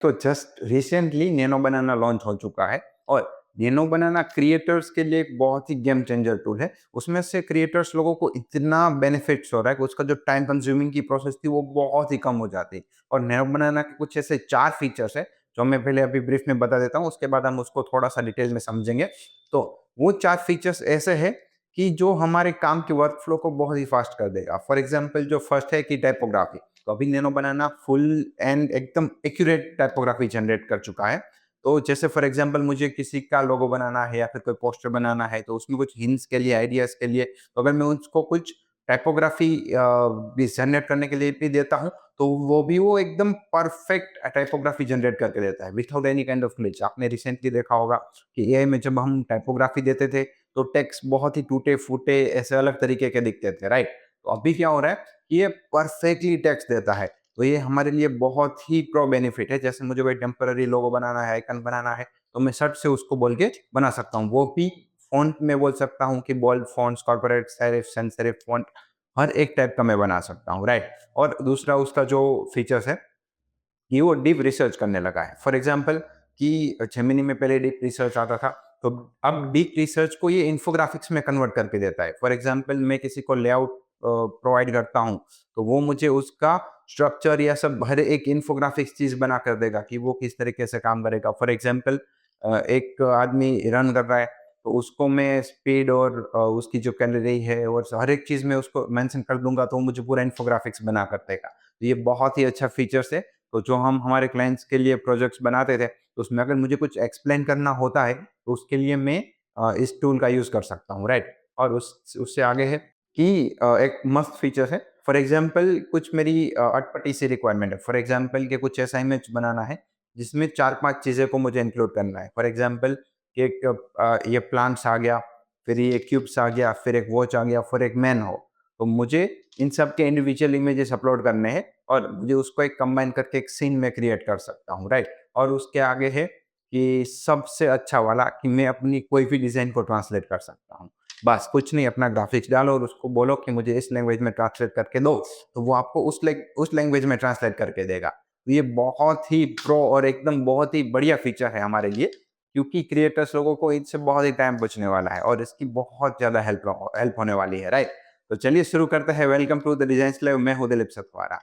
तो just recently nano बनाना launch हो चुका है और नैनो बनाना क्रिएटर्स के लिए एक बहुत ही गेम चेंजर टूल है। उसमें से क्रिएटर्स लोगों को इतना बेनिफिट्स हो रहा है कि उसका जो टाइम कंज्यूमिंग की प्रोसेस थी वो बहुत ही कम हो जाती। और नैनो बनाना के कुछ ऐसे 4 फीचर्स हैं जो मैं पहले अभी ब्रीफ में बता देता हूँ, उसके बाद हम उसको थोड़ा-सा डिटेल में समझेंगे। तो वो 4 फीचर्स ऐसे हैं कि जो हमारे काम के वर्कफ्लो को बहुत ही फास्ट कर देगा। फॉर एग्ज़ाम्पल जो फर्स्ट है कि टाइपोग्राफी। तो अभी नैनो बनाना फुल एंड एकदम एक्यूरेट टाइपोग्राफी जनरेट कर चुका है। तो जैसे फॉर एग्जांपल मुझे किसी का लोगो बनाना है या फिर कोई पोस्टर बनाना है, तो उसमें कुछ हिंट्स के लिए, आइडियाज़ के लिए, तो अगर मैं उसको कुछ टाइपोग्राफी भी जनरेट करने के लिए भी देता हूँ, तो वो एकदम परफेक्ट टाइपोग्राफी जनरेट करके देता है without any kind of glitch. आपने रिसेंटली देखा होगा कि एआई में जब हम टाइपोग्राफी देते थे, तो टेक्स्ट बहुत ही टूटे-फूटे ऐसे अलग तरीके के दिखते थे, राइट? तो अभी क्या हो रहा है ये परफेक्टली टेक्स्ट देता है। तो ये हमारे लिए बहुत ही प्रो बेनिफिट है। जैसे मुझे कोई टेम्परेरी लोगो बनाना है, आइकन बनाना है, तो मैं झट से उसको बोल के बना सकता हूँ। वो भी फ़ॉन्ट में बोल सकता हूँ कि bold fonts, corporate, serif, sans serif font हर एक टाइप का मैं बना सकता हूँ, राइट? और दूसरा उसका जो फीचर्स है कि वो डीप रिसर्च करने लगा है। फॉर एग्ज़ाम्पल कि जेमिनी में पहले डीप रिसर्च आता था, तो अब डीप रिसर्च को ये इन्फोग्राफिक्स में कन्वर्ट करके देता है। फॉर एग्ज़ाम्पल मैं किसी को लेआउट प्रोवाइड करता हूँ, तो वो मुझे उसका स्ट्रक्चर या सब हर एक इन्फोग्राफिक्स चीज़ बना कर देगा कि वो किस तरीके से काम करेगा। फॉर एग्ज़ाम्पल एक आदमी रन कर रहा है, तो उसको मैं स्पीड और उसकी जो कैलोरी है और हर एक चीज़ में उसको मेंशन कर दूँगा, तो वो मुझे पूरा इन्फोग्राफिक्स बना कर देगा। तो ये बहुत ही अच्छा फीचर्स है। तो जो हम हमारे क्लाइंट्स के लिए प्रोजेक्ट्स बनाते थे, तो उसमें अगर मुझे कुछ एक्सप्लेन करना होता है, तो उसके लिए मैं इस टूल का यूज़ कर सकता हूँ, राइट? और उससे आगे है कि एक मस्त फीचर है। फॉर एग्ज़ाम्पल कुछ मेरी अटपटी सी रिक्वायरमेंट है। फॉर एग्ज़ाम्पल कि कुछ ऐसा इमेज बनाना है, जिसमें 4-5 चीज़ें को मुझे इंक्लूड करना है। फॉर एग्ज़ाम्पल कि एक ये प्लांट्स आ गया, फिर ये क्यूब्स आ गया, फिर एक वॉच आ गया, फिर एक मैन हो। तो मुझे इन सब के इंडिविजुअल इमेजेस अपलोड करने हैं और मुझे उसको एक कंबाइन करके एक सीन में क्रिएट कर सकता हूँ, राइट? और उसके आगे है कि सबसे अच्छा वाला कि मैं अपनी कोई भी डिज़ाइन को ट्रांसलेट कर सकता हूँ। बस कुछ नहीं, अपना ग्राफ़िक्स डालो और उसको बोलो कि मुझे इस लैंग्वेज में ट्रांसलेट करके दो, तो वो आपको उस लैंग्वेज में ट्रांसलेट करके देगा। तो ये बहुत ही प्रो और एकदम बहुत ही बढ़िया फीचर है हमारे लिए, क्योंकि क्रिएटर्स लोगों को इससे बहुत ही टाइम बचने वाला है और इसकी बहुत ज़्यादा हेल्प होने वाली है, राइट? तो चलिए शुरू करते हैं। Welcome to the designs live. मैं हूं दिलीप सतवारा।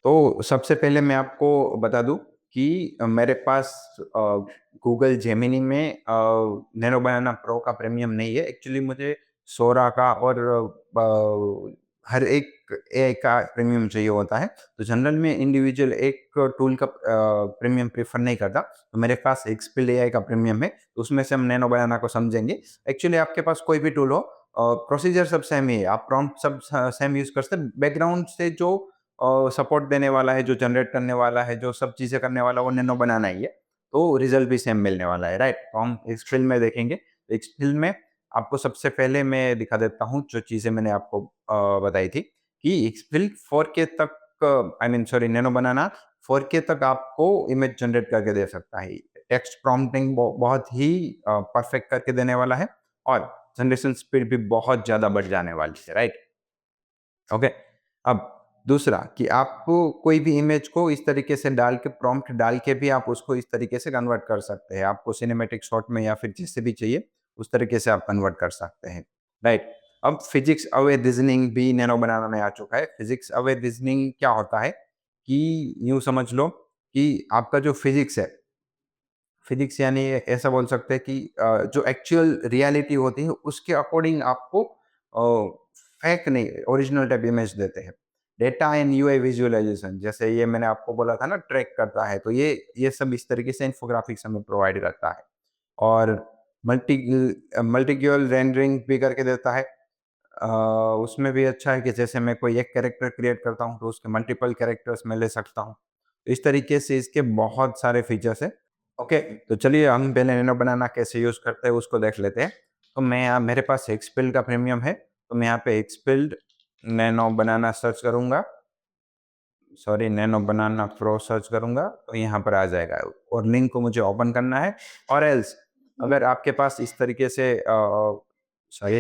तो सबसे पहले मैं आपको बता दूं कि मेरे पास गूगल जेमिनी में नैनो बनाना प्रो का प्रीमियम नहीं है। एक्चुअली मुझे सोरा का और हर एक एआई का प्रीमियम चाहिए होता है। तो जनरल में इंडिविजुअल एक टूल का प्रीमियम प्रेफर नहीं करता। तो मेरे पास एक्सपिल एआई का प्रीमियम है, तो उसमें से हम नैनो बनाना को समझेंगे। एक्चुअली आपके पास कोई भी टूल हो, प्रोसीजर सब सेम ही है। आप प्रॉम्प्ट सब सेम यूज कर सकते हैं। बैकग्राउंड से जो सपोर्ट देने वाला है, जो जनरेट करने वाला है, जो सब चीज़ें करने वाला है, वो नैनो बनाना ही है। तो रिज़ल्ट भी सेम मिलने वाला है, राइट? तो हम इस फ़िल्म में देखेंगे। तो इस फ़िल्म में आपको सबसे पहले मैं दिखा देता हूँ जो चीज़ें मैंने आपको बताई थी कि इस फ़िल्म 4K तक, I mean sorry, nano banana 4K तक आपको इमेज जनरेट करके दे सकता है। टेक्स्ट प्रॉम्प्टिंग बहुत ही परफेक्ट करके देने वाला है और जनरेशन स्पीड भी बहुत ज़्यादा बढ़ जाने वाली है, राइट? ओके। अब दूसरा कि आप कोई भी इमेज को इस तरीके से डाल के, प्रॉम्प्ट डाल के भी आप उसको इस तरीके से कन्वर्ट कर सकते हैं। आपको सिनेमैटिक शॉट में या फिर जिससे भी चाहिए उस तरीके से आप कन्वर्ट कर सकते हैं, राइट? अब फिजिक्स अवेयर रीजनिंग भी नैनो बनाना में आ चुका है। फिजिक्स अवेयर रीजनिंग क्या होता है कि यूँ समझ लो कि आपका जो फिजिक्स है, फिजिक्स यानी ऐसा बोल सकते हैं कि जो एक्चुअल रियलिटी होती है उसके अकॉर्डिंग आपको फेक नहीं, ओरिजिनल टाइप इमेज देते हैं। डेटा एंड यूआई विजुअलाइजेशन, जैसे ये मैंने आपको बोला था ना, ट्रैक करता है, तो ये सब इस तरीके से इन्फोग्राफिक्स हमें प्रोवाइड करता है। और मल्टी मल्टीग्यूअल रेंडरिंग भी करके देता है। अ, उसमें भी अच्छा है कि जैसे मैं कोई एक कैरेक्टर क्रिएट करता हूँ तो उसके मल्टीपल कैरेक्टर्स मैं ले सकता हूँ। इस तरीके से इसके बहुत सारे फीचर्स हैं। ओके, तो चलिए हम पहले नैनो बनाना कैसे यूज़ करते हैं उसको देख लेते हैं। तो मैं यहाँ, मेरे पास एक्सबिल्ड का प्रीमियम है, तो मैं यहाँ पे एक्सबिल्ड नैनो बनाना सर्च करूँगा। सॉरी, नैनो बनाना प्रो सर्च करूँगा तो यहाँ पर आ जाएगा और लिंक को मुझे ओपन करना है। और एल्स अगर आपके पास इस तरीके से सॉरी,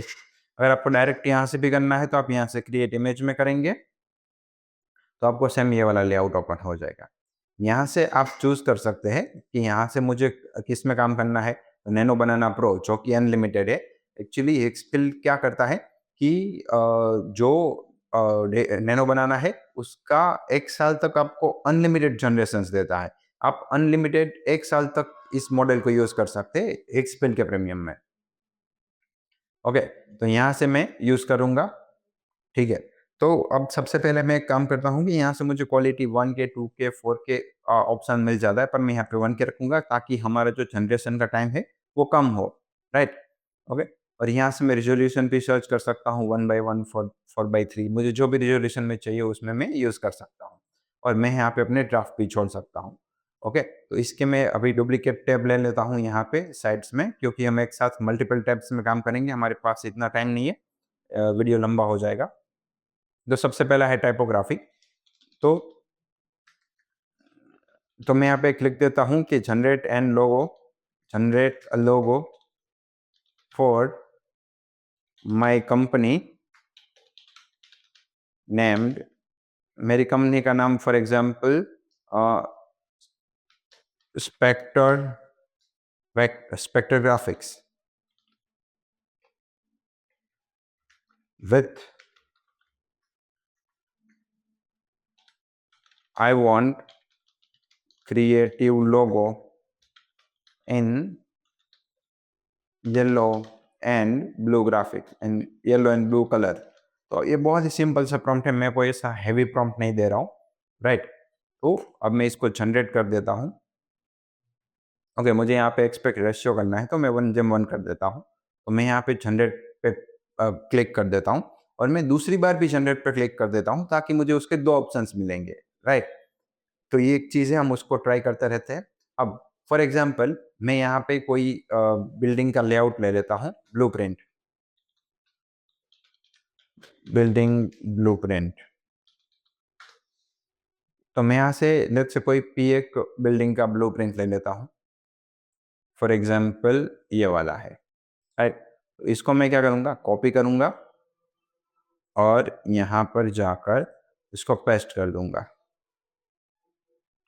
अगर आपको डायरेक्ट यहाँ से भी करना है तो आप यहाँ से क्रिएट इमेज में करेंगे तो आपको सेम ये वाला लेआउट ओपन हो जाएगा। यहाँ से आप चूज़ कर सकते हैं कि यहाँ से मुझे किस में काम करना है। नैनो बनाना प्रो जो कि अनलिमिटेड है, एक्चुअली एक स्किल क्या करता है कि जो नैनो बनाना है उसका 1 साल तक आपको अनलिमिटेड जनरेशंस देता है। आप अनलिमिटेड 1 साल तक इस मॉडल को यूज़ कर सकते हैं एक स्पिल के प्रीमियम में। ओके, तो यहाँ से मैं यूज़ करूँगा, ठीक है। तो अब सबसे पहले मैं एक काम करता हूँ कि यहाँ से मुझे quality 1K, 2K, 4K option मिल जाता है, पर मैं यहाँ पे 1K रखूँगा ताकि हमारा जो जनरेशन का टाइम है वो कम हो, राइट? ओके, और यहाँ से मैं रिज़ॉल्यूशन भी सर्च कर सकता हूँ 1/1, 4/3, मुझे जो भी रिज़ॉल्यूशन में चाहिए उसमें मैं यूज़ कर सकता हूँ और मैं यहाँ पे अपने ड्राफ्ट भी छोड़ सकता हूँ। ओके, तो इसके मैं अभी डुप्लीकेट टैब ले लेता हूँ यहाँ पे साइड्स में, क्योंकि हम एक साथ मल्टीपल टैब्स में काम करेंगे, हमारे पास इतना टाइम नहीं है, वीडियो लंबा हो जाएगा। तो सबसे पहला है टाइपोग्राफी। तो मैं यहाँ पे क्लिक देता हूँ कि generate a logo for my company named, मेरी कंपनी का नाम for example Spectre Spectre Graphics with I want creative logo in yellow and blue graphics and yellow and blue colour. तो ये बहुत ही सिंपल सा प्रॉम्प्ट है, मैं कोई ऐसा हैवी प्रॉम्प्ट नहीं दे रहा हूँ, राइट? तो अब मैं इसको जनरेट कर देता हूँ। ओके, मुझे यहाँ पे एक्सपेक्ट रेशियो करना है तो मैं 1:1 कर देता हूँ। तो मैं यहाँ पे जनरेट पे क्लिक कर देता हूँ और मैं दूसरी बार भी जनरेट पे क्लिक कर देता हूँ ताकि मुझे उसके 2 ऑप्शंस मिलेंगे, राइट? तो ये एक चीज़ है, हम उसको ट्राई करते रहते हैं। अब फॉर एग्जांपल मैं यहाँ पे कोई बिल्डिंग का लेआउट ले लेता हूँ, ब्लूप्रिंट, बिल्डिंग ब्लूप्रिंट। तो मैं यहाँ से लेट्स से कोई P1 बिल्डिंग का ब्लूप्रिंट ले लेता हूँ। फॉर एग्जांपल ये वाला है, राइट? तो इसको मैं क्या करूँगा, कॉपी करूँगा और यहाँ पर जाकर इसको पेस्ट कर दूँगा,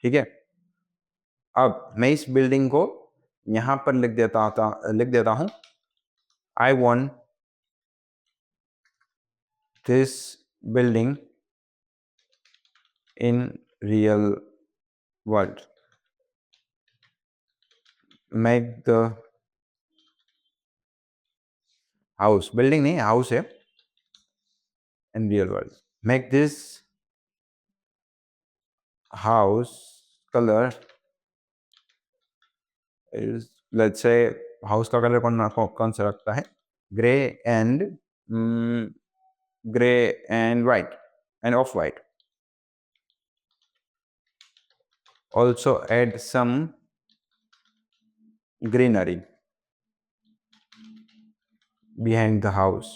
ठीक है? अब मैं इस बिल्डिंग को यहाँ पर लिख देता हूँ, I want this building in real world, make the house, building नहीं हाउस है, in real world, make this house colour is, let's say house का कलर कौन सा रखता है, grey and grey and white and off white. Also add some greenery behind the house.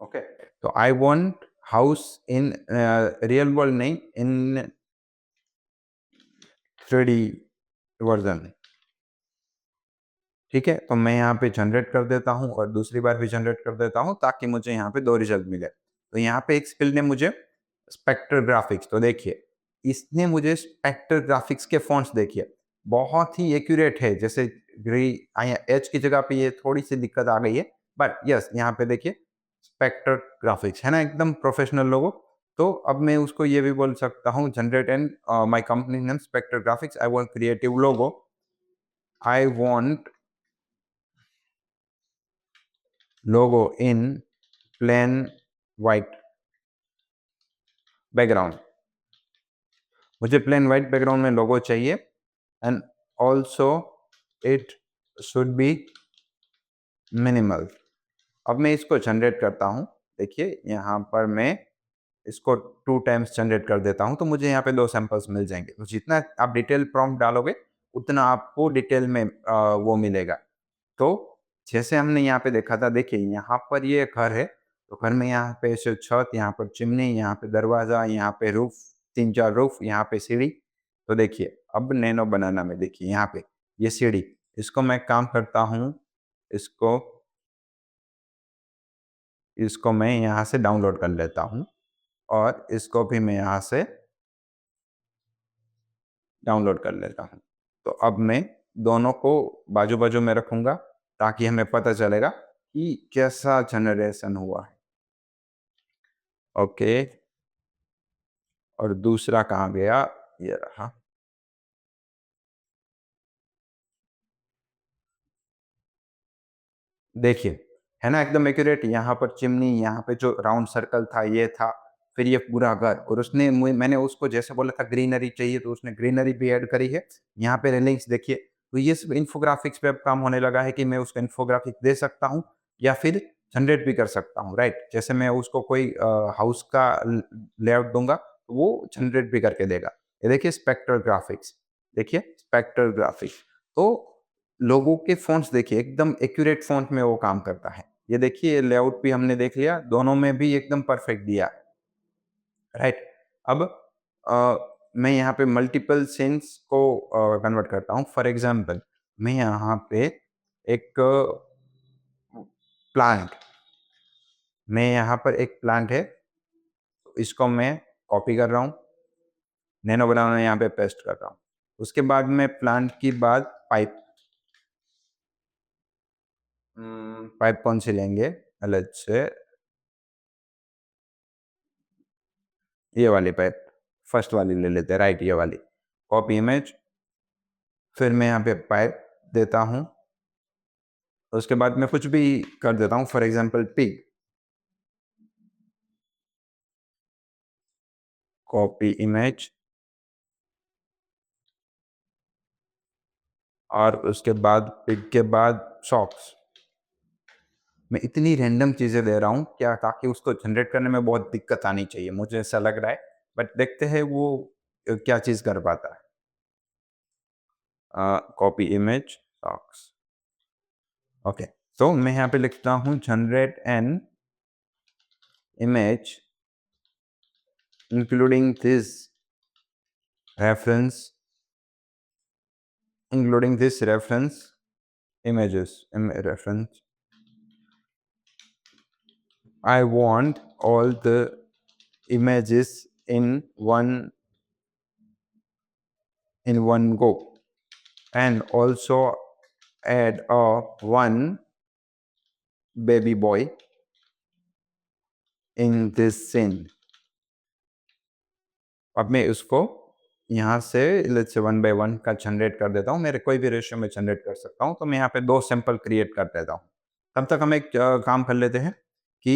Okay, so I want house in real world नहीं, in 3D version, ठीक है? तो मैं यहाँ पे जनरेट कर देता हूँ और दूसरी बार भी जनरेट कर देता हूँ ताकि मुझे यहाँ पे 2 रिजल्ट मिले। तो यहाँ पे एक स्किल ने मुझे स्पेक्टर ग्राफिक्स, तो देखिए इसने मुझे स्पेक्टर ग्राफिक्स के फॉन्ट्स देखिए बहुत ही एक्यूरेट है, जैसे ग्री एच की जगह पे ये थोड़ी सी दिक्कत आ गई है, बट यस यहाँ पे देखिए स्पेक्टर ग्राफिक्स है ना, एकदम प्रोफेशनल लोगो। तो अब मैं उसको ये भी बोल सकता हूँ, generate and my company name Spectre Graphics, I want creative logo, I want logo in plain white background, मुझे plain white background में logo चाहिए and also it should be minimal। अब मैं इसको जनरेट करता हूँ, देखिए यहाँ पर मैं इसको 2 टाइम्स जनरेट कर देता हूँ तो मुझे यहाँ पे 2 सैंपल्स मिल जाएंगे। तो जितना आप डिटेल प्रॉम्प्ट डालोगे उतना आपको डिटेल में वो मिलेगा। तो जैसे हमने यहाँ पे देखा था, देखिए यहाँ पर ये घर है, तो घर में यहाँ पे ऐसे छत, यहाँ पर चिमनी, यहाँ पे दरवाज़ा, यहाँ पे रूफ, 3-4 रूफ, यहाँ पे सीढ़ी। तो देखिए अब नैनो बनाना में देखिए यहाँ पे ये सीढ़ी, इसको मैं काम करता हूँ, इसको इसको मैं यहाँ से डाउनलोड कर लेता हूँ और इसको भी मैं यहाँ से डाउनलोड कर लेता हूँ। तो अब मैं दोनों को बाजू-बाजू में रखूँगा ताकि हमें पता चलेगा कि कैसा जनरेशन हुआ है। ओके, और दूसरा कहाँ गया? ये रहा। देखिए, है ना एकदम एक्यूरेट। यहाँ पर चिमनी, यहाँ पे जो राउंड सर्कल था ये था, फिर ये पूरा घर, और उसने मैंने उसको जैसे बोला था ग्रीनरी चाहिए तो उसने ग्रीनरी भी ऐड करी है। यहाँ पे रेलिंग्स देखिए, तो ये सब इन्फोग्राफिक्स पे अब काम होने लगा है कि मैं उसको इन्फोग्राफिक दे सकता हूँ या फिर जनरेट भी कर सकता हूँ, राइट? जैसे मैं उसको कोई हाउस का लेआउट दूंगा तो वो जनरेट भी करके देगा। ये देखिए स्पेक्ट्रल ग्राफिक्स, देखिए स्पेक्ट्रल ग्राफिक्स। तो लोगों के फ़ॉन्ट्स देखिए एकदम एक्यूरेट फ़ॉन्ट में वो काम करता है। ये देखिए लेआउट भी हमने देख लिया, दोनों में भी एकदम परफेक्ट दिया, राइट? अब मैं यहाँ पे मल्टीपल सीन्स को कन्वर्ट करता हूँ। फॉर एग्ज़ाम्पल मैं यहाँ पे एक प्लांट मैं यहाँ पर एक प्लांट है, तो इसको मैं कॉपी कर रहा हूँ, नैनो बनाना यहाँ पे पेस्ट कर रहा हूँ। उसके बाद मैं प्लांट की बाद पाइप पाइप कौन-सी लेंगे अलग से? ये वाली पाइप, फर्स्ट वाली ले लेते हैं, राइट, ये वाली। कॉपी इमेज, फिर मैं यहाँ पे पाइप देता हूँ, उसके बाद मैं कुछ भी कर देता हूँ, for example pig, copy image, और उसके बाद पिग के बाद सॉक्स। मैं इतनी रैंडम चीज़ें दे रहा हूँ क्या, ताकि उसको जनरेट करने में बहुत दिक्कत आनी चाहिए, मुझे ऐसा लग रहा है। बट देखते हैं वो क्या चीज़ कर पाता है। Copy image, socks, okay. तो मैं यहाँ पे लिखता हूँ generate an image including this reference including this reference images reference. I want all the images in one go, and also add a one baby boy in this scene. अब मैं उसको यहाँ से लेट्स से 1 बाय 1 का generate कर देता हूँ। मेरे कोई भी रेशियो में जनरेट कर सकता हूँ। तो मैं यहाँ पे 2 सैंपल क्रिएट कर देता हूँ। तब तक हम एक काम कर लेते हैं कि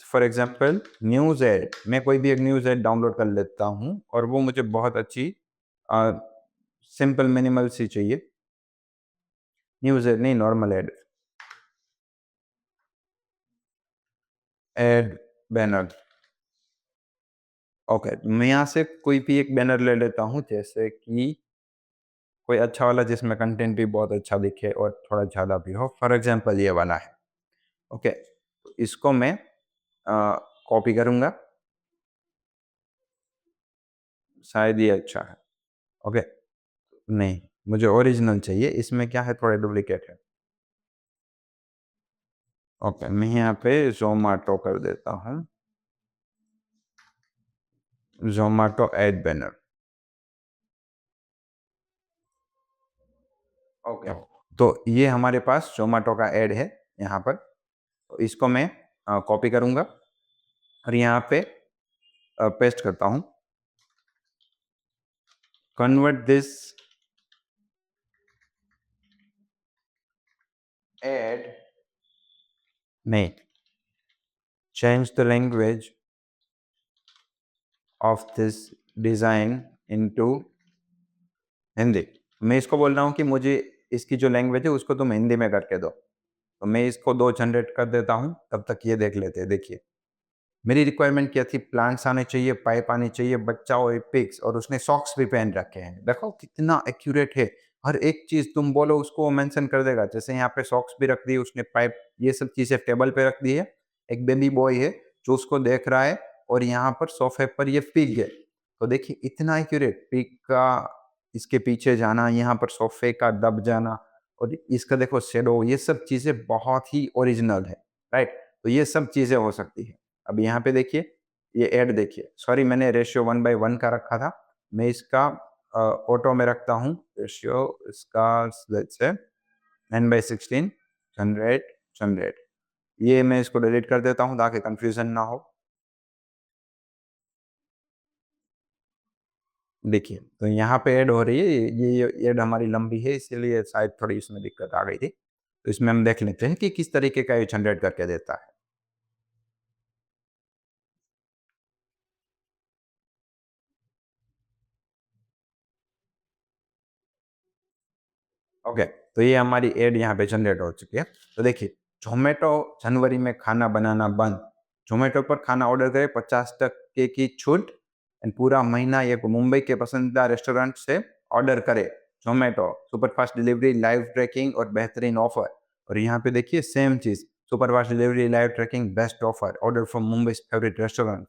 फॉर एग्ज़ाम्पल न्यूज़ ऐड, मैं कोई भी एक न्यूज़ ऐड डाउनलोड कर लेता हूँ और वो मुझे बहुत अच्छी अ, सिंपल मिनिमल सी चाहिए। न्यूज़ ऐड नहीं, normal add, add banner. Okay, मैं यहाँ से कोई भी एक बैनर ले लेता हूँ, जैसे कि कोई अच्छा वाला जिसमें कंटेंट भी बहुत अच्छा दिखे और थोड़ा ज़्यादा भी हो। फॉर एग्ज़ाम्पल ये वाला है, ओके। तो इसको मैं कॉपी करूँगा, शायद ये अच्छा है, ओके। नहीं, मुझे ओरिजिनल चाहिए, इसमें क्या है थोड़े डुप्लीकेट है। ओके, मैं यहाँ पे ज़ोमैटो कर देता हूँ, ज़ोमैटो ऐड बैनर, ओके। तो ये हमारे पास ज़ोमैटो का ऐड है यहाँ पर। तो इसको मैं कॉपी करूँगा और यहाँ पे पेस्ट करता हूँ। कन्वर्ट दिस ऐड, नहीं, change the language of this design into Hindi. मैं इसको बोल रहा हूँ कि मुझे इसकी जो लैंग्वेज है उसको तुम हिंदी में करके दो। तो मैं इसको 2 जनरेट कर देता हूँ, तब तक ये देख लेते हैं। देखिए, मेरी रिक्वायरमेंट क्या थी? प्लांट्स आने चाहिए, पाइप आनी चाहिए, बच्चा और पिग्स, और उसने सॉक्स भी पहन रखे हैं। देखो कितना एक्यूरेट है, हर एक चीज़ तुम बोलो उसको वो मेंशन कर देगा। जैसे यहाँ पे सॉक्स भी रख दी उसने, पाइप, ये सब चीज़ें टेबल पे रख दी है। एक बेबी बॉय है जो उसको देख रहा है, और यहाँ पर सोफे पर ये पिग है। तो देखिए इतना एक्यूरेट, पिग का इसके पीछे जाना, यहाँ पर सोफे का दब जाना, और इसका देखो शैडो, ये सब चीज़ें बहुत ही ओरिजिनल है, राइट? तो ये सब चीज़ें हो सकती है। अब यहाँ पे देखिए, ये ऐड देखिए, सॉरी मैंने रेशियो 1/1 का रखा था, मैं इसका ऑटो में रखता हूँ, रेशियो इसका लेट्स से 9/16 100 100। ये मैं इसको डिलीट कर देता हूँ ताकि कन्फ्यूज़न ना हो। देखिए, तो यहाँ पे ऐड हो रही है, ये ऐड हमारी लंबी है इसीलिए शायद थोड़ी इसमें दिक्कत आ गई थी। तो इसमें हम देख लेते हैं कि किस तरीके का ये जनरेट करके देता है। ओके, तो ये हमारी ऐड यहाँ पे जनरेट हो चुकी है। तो देखिए, ज़ोमैटो जनवरी में खाना बनाना बंद, ज़ोमैटो पर खाना ऑर्डर करें 50% की छूट एंड पूरा महीना ये मुंबई के पसंदीदा रेस्टोरेंट से ऑर्डर करें। Zomato, superfast delivery, live tracking और बेहतरीन ऑफर। और यहाँ पे देखिए सेम चीज़, superfast delivery, live tracking, best offer, order from Mumbai's favourite restaurant.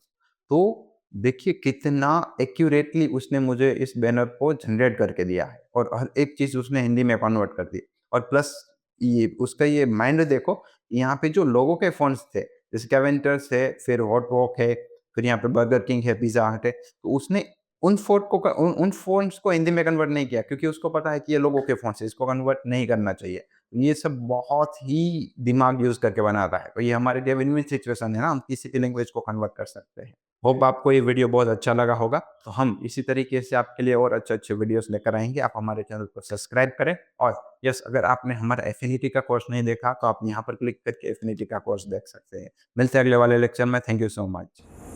तो देखिए कितना एक्यूरेटली उसने मुझे इस बैनर को जनरेट करके दिया है और हर एक चीज़ उसने हिंदी में कन्वर्ट कर दी। और प्लस ये उसका ये माइंड देखो, यहाँ पे जो लोगों के फ़ॉन्ट्स थे, जैसे कैवेंटर्स है, फिर हॉट वॉक है, फिर यहाँ पे बर्गर किंग है, पिज़्ज़ा हट है, तो उसने उन फ़ॉन्ट्स को हिंदी में कन्वर्ट नहीं किया क्योंकि उसको पता है कि ये लोगों के फ़ॉन्ट्स हैं, इसको कन्वर्ट नहीं करना चाहिए। ये सब बहुत ही दिमाग यूज़ करके बनाता है, तो ये हमारे लिए विन-विन सिचुएशन है ना, हम किसी भी लैंग्वेज को कन्वर्ट कर सकते हैं। होप आपको ये वीडियो बहुत अच्छा लगा होगा। तो हम इसी तरीके से आपके लिए और अच्छे-अच्छे वीडियोज़ लेकर आएँगे। आप हमारे चैनल को सब्सक्राइब करें और यस, अगर आपने हमारा एफिनिटी का कोर्स नहीं देखा तो आप यहाँ पर क्लिक करके एफिनिटी का कोर्स देख सकते हैं। मिलते हैं अगले वाले लेक्चर में। Thank you so much.